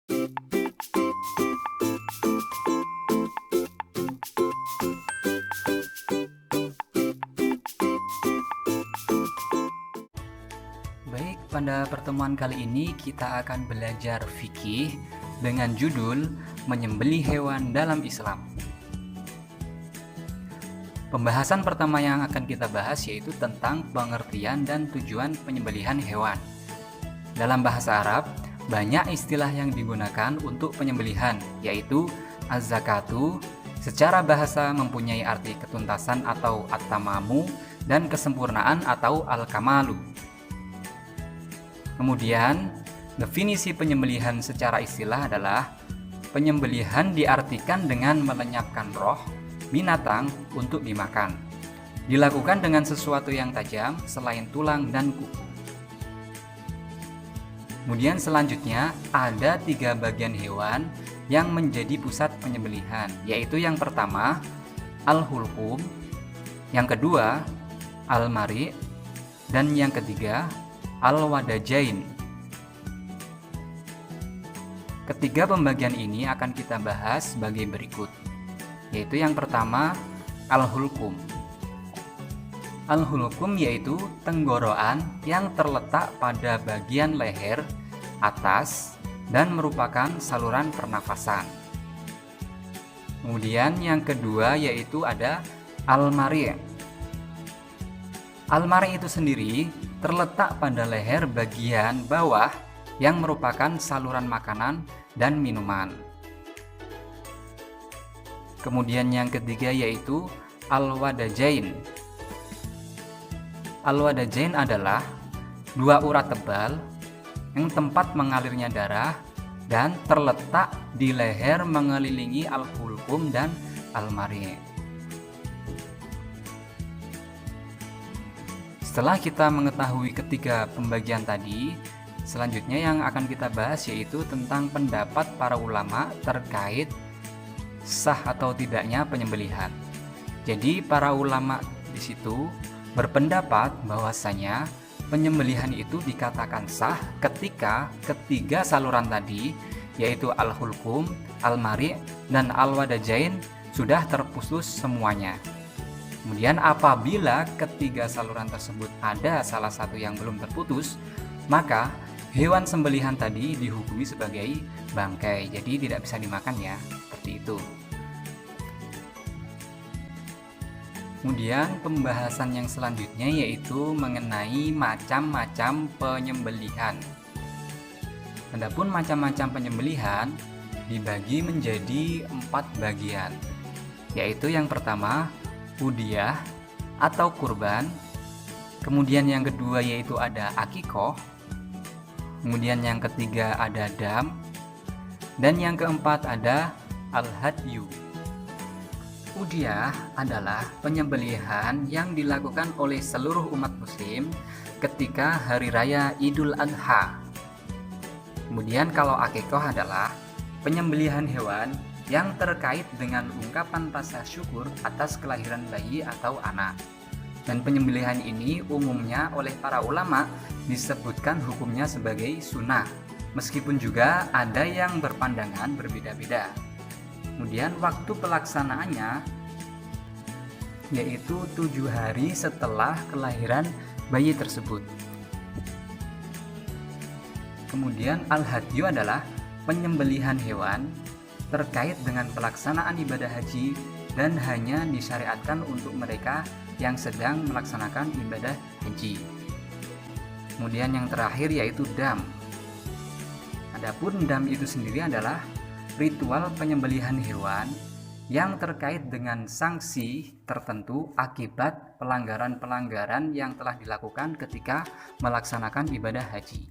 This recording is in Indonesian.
Baik, pada pertemuan kali ini kita akan belajar fikih dengan judul Menyembelih Hewan dalam Islam. Pembahasan pertama yang akan kita bahas yaitu tentang pengertian dan tujuan penyembelihan hewan. Dalam bahasa Arab, banyak istilah yang digunakan untuk penyembelihan, yaitu az-zakatu, secara bahasa mempunyai arti ketuntasan atau at-tamamu, dan kesempurnaan atau al-kamalu. Kemudian, definisi penyembelihan secara istilah adalah penyembelihan diartikan dengan melenyapkan roh binatang untuk dimakan. Dilakukan dengan sesuatu yang tajam selain tulang dan kuku. Kemudian selanjutnya ada 3 bagian hewan yang menjadi pusat penyembelihan, yaitu yang pertama al-hulqum, yang kedua al-mari', dan yang ketiga al-wadajain. Ketiga pembagian ini akan kita bahas sebagai berikut, yaitu yang pertama al-hulqum. Al-hulqum yaitu tenggorokan yang terletak pada bagian leher atas dan merupakan saluran pernafasan. Kemudian yang kedua yaitu ada al-mari'. Al-mari' itu sendiri terletak pada leher bagian bawah yang merupakan saluran makanan dan minuman. Kemudian yang ketiga yaitu al-wadajain. Al-wadajain adalah 2 urat tebal yang tempat mengalirnya darah dan terletak di leher mengelilingi al-hulqum dan al-mari'. Setelah kita mengetahui ketiga pembagian tadi, selanjutnya yang akan kita bahas yaitu tentang pendapat para ulama terkait sah atau tidaknya penyembelihan. Jadi para ulama di situ berpendapat bahwasanya penyembelihan itu dikatakan sah ketika ketiga saluran tadi yaitu al-hulqum, al-mari', dan al-wadajain sudah terputus semuanya. Kemudian apabila ketiga saluran tersebut ada salah satu yang belum terputus, maka hewan sembelihan tadi dihukumi sebagai bangkai, jadi tidak bisa dimakan ya, seperti itu. Kemudian pembahasan yang selanjutnya yaitu mengenai macam-macam penyembelihan. Adapun macam-macam penyembelihan dibagi menjadi 4 bagian, yaitu yang pertama udhiyah atau kurban, kemudian yang kedua yaitu ada akikoh, kemudian yang ketiga ada dam, dan yang keempat ada al-hadyu. Udhiyah adalah penyembelihan yang dilakukan oleh seluruh umat muslim ketika hari raya Idul Adha. Kemudian kalau akikoh adalah penyembelihan hewan yang terkait dengan ungkapan rasa syukur atas kelahiran bayi atau anak. Dan penyembelihan ini umumnya oleh para ulama disebutkan hukumnya sebagai sunnah, meskipun juga ada yang berpandangan berbeda-beda. Kemudian waktu pelaksanaannya yaitu 7 hari setelah kelahiran bayi tersebut. Kemudian al-hadyu adalah penyembelihan hewan terkait dengan pelaksanaan ibadah haji dan hanya disyariatkan untuk mereka yang sedang melaksanakan ibadah haji. Kemudian yang terakhir yaitu dam. Adapun dam itu sendiri adalah ritual penyembelihan hewan yang terkait dengan sanksi tertentu akibat pelanggaran-pelanggaran yang telah dilakukan ketika melaksanakan ibadah haji.